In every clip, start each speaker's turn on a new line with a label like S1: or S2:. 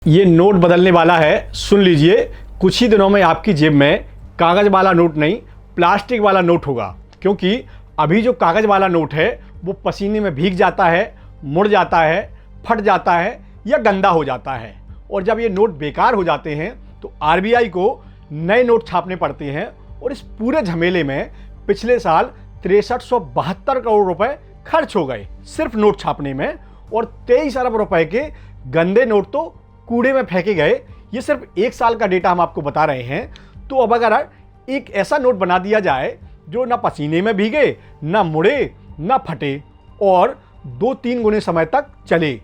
S1: ये नोट बदलने वाला है, सुन लीजिए। कुछ ही दिनों में आपकी जेब में कागज़ वाला नोट नहीं, प्लास्टिक वाला नोट होगा। क्योंकि अभी जो कागज़ वाला नोट है वो पसीने में भीग जाता है, मुड़ जाता है, फट जाता है या गंदा हो जाता है। और जब ये नोट बेकार हो जाते हैं तो आरबीआई को नए नोट छापने पड़ते हैं। और इस पूरे झमेले में पिछले साल 6372 करोड़ रुपए खर्च हो गए सिर्फ नोट छापने में। और 23 अरब रुपए के गंदे नोट तो कूड़े में फेंके गए। ये सिर्फ एक साल का डेटा हम आपको बता रहे हैं। तो अब अगर एक ऐसा नोट बना दिया जाए जो ना पसीने में भीगे, ना मुड़े, ना फटे और 2-3 गुने समय तक चले।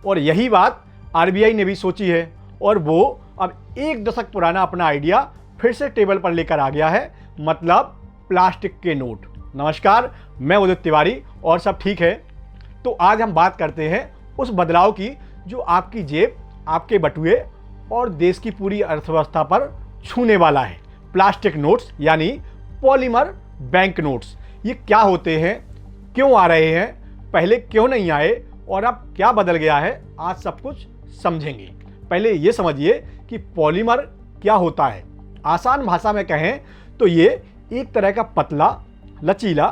S1: और यही बात आरबीआई ने भी सोची है और वो अब 1 दशक पुराना अपना आइडिया फिर से टेबल पर लेकर आ गया है, मतलब प्लास्टिक के नोट। नमस्कार, मैं उदित तिवारी और सब ठीक है। तो आज हम बात करते हैं उस बदलाव की जो आपकी जेब, आपके बटुए और देश की पूरी अर्थव्यवस्था पर छूने वाला है। प्लास्टिक नोट्स यानी पॉलीमर बैंक नोट्स। ये क्या होते हैं, क्यों आ रहे हैं, पहले क्यों नहीं आए और अब क्या बदल गया है, आज सब कुछ समझेंगे। पहले ये समझिए कि पॉलीमर क्या होता है। आसान भाषा में कहें तो ये एक तरह का पतला, लचीला,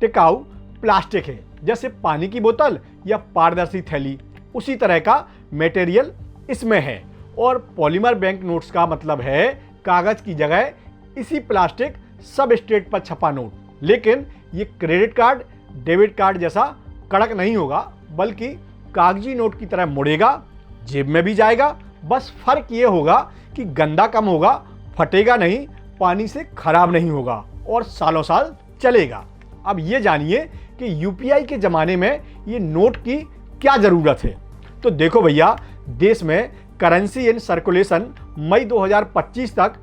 S1: टिकाऊ प्लास्टिक है। जैसे पानी की बोतल या पारदर्शी थैली, उसी तरह का मटेरियल इसमें है। और पॉलीमर बैंक नोट्स का मतलब है कागज की जगह इसी प्लास्टिक सबस्ट्रेट पर छपा नोट। लेकिन ये क्रेडिट कार्ड, डेबिट कार्ड जैसा कड़क नहीं होगा, बल्कि कागजी नोट की तरह मुड़ेगा, जेब में भी जाएगा। बस फर्क ये होगा कि गंदा कम होगा, फटेगा नहीं, पानी से खराब नहीं होगा और सालों साल चलेगा। अब ये जानिए कि यूपीआई के ज़माने में ये नोट की क्या ज़रूरत है। तो देखो भैया, देश में करेंसी इन सर्कुलेशन मई 2025 तक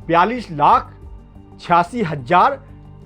S1: 42,86,000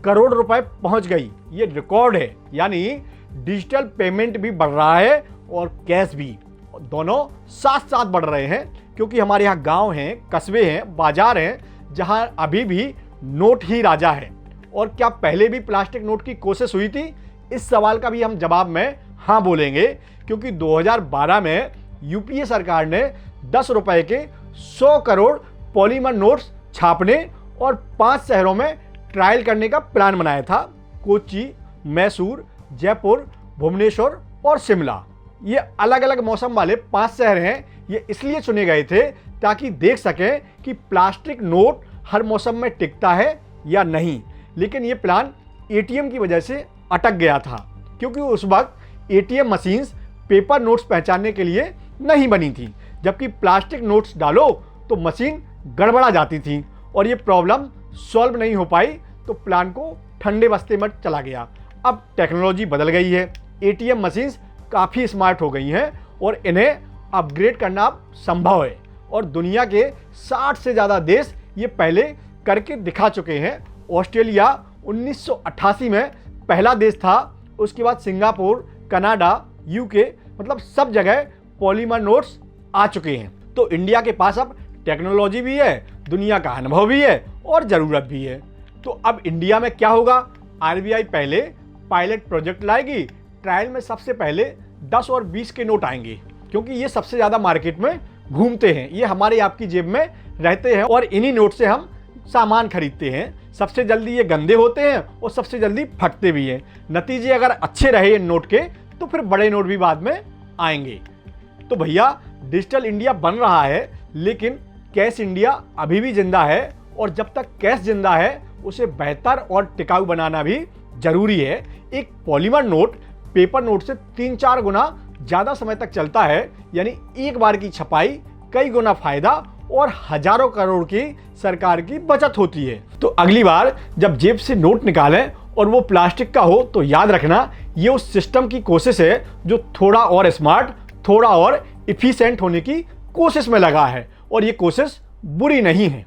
S1: करोड़ रुपए पहुंच गई। ये रिकॉर्ड है। यानी डिजिटल पेमेंट भी बढ़ रहा है और कैश भी, दोनों साथ साथ बढ़ रहे हैं। क्योंकि हमारे यहाँ गांव हैं, कस्बे हैं, बाजार हैं जहां अभी भी नोट ही राजा है। और क्या पहले भी प्लास्टिक नोट की कोशिश हुई थी? इस सवाल का भी हम जवाब में हाँ बोलेंगे। क्योंकि 2012 में यूपीए सरकार ने 10 रुपए के 100 करोड़ पॉलीमर नोट्स छापने और 5 शहरों में ट्रायल करने का प्लान बनाया था। कोच्चि, मैसूर, जयपुर, भुवनेश्वर और शिमला। ये अलग अलग मौसम वाले 5 शहर हैं। ये इसलिए चुने गए थे ताकि देख सकें कि प्लास्टिक नोट हर मौसम में टिकता है या नहीं। लेकिन ये प्लान एटीएम की वजह से अटक गया था। क्योंकि उस वक्त एटीएम मशीन्स पेपर नोट्स पहचानने के लिए नहीं बनी थी। जबकि प्लास्टिक नोट्स डालो तो मशीन गड़बड़ा जाती थी और ये प्रॉब्लम सॉल्व नहीं हो पाई। तो प्लान को ठंडे बस्ते में चला गया। अब टेक्नोलॉजी बदल गई है। एटीएम मशीन्स काफ़ी स्मार्ट हो गई हैं और इन्हें अपग्रेड करना अब संभव है। और दुनिया के 60 से ज़्यादा देश ये पहले करके दिखा चुके हैं। ऑस्ट्रेलिया 1988 में पहला देश था। उसके बाद सिंगापुर, कनाडा, यूके, मतलब सब जगह पॉलीमर नोट्स आ चुके हैं। तो इंडिया के पास अब टेक्नोलॉजी भी है, दुनिया का अनुभव भी है और ज़रूरत भी है। तो अब इंडिया में क्या होगा? आरबीआई पहले पायलट प्रोजेक्ट लाएगी। ट्रायल में सबसे पहले 10 और 20 के नोट आएंगे, क्योंकि ये सबसे ज़्यादा मार्केट में घूमते हैं। ये हमारे आपकी जेब में रहते हैं और इन्हीं नोट से हम सामान खरीदते हैं। सबसे जल्दी ये गंदे होते हैं और सबसे जल्दी फटते भी हैं। नतीजे अगर अच्छे रहे इन नोट के तो फिर बड़े नोट भी बाद में आएंगे। तो भैया, डिजिटल इंडिया बन रहा है, लेकिन कैश इंडिया अभी भी जिंदा है। और जब तक कैश जिंदा है उसे बेहतर और टिकाऊ बनाना भी जरूरी है। एक पॉलीमर नोट पेपर नोट से 3-4 गुना ज़्यादा समय तक चलता है। यानी एक बार की छपाई, कई गुना फायदा और हजारों करोड़ की सरकार की बचत होती है। तो अगली बार जब जेब से नोट निकालें और वो प्लास्टिक का हो तो याद रखना, ये उस सिस्टम की कोशिश है जो थोड़ा और स्मार्ट, थोड़ा और इफिशिएंट होने की कोशिश में लगा है। और ये कोशिश बुरी नहीं है।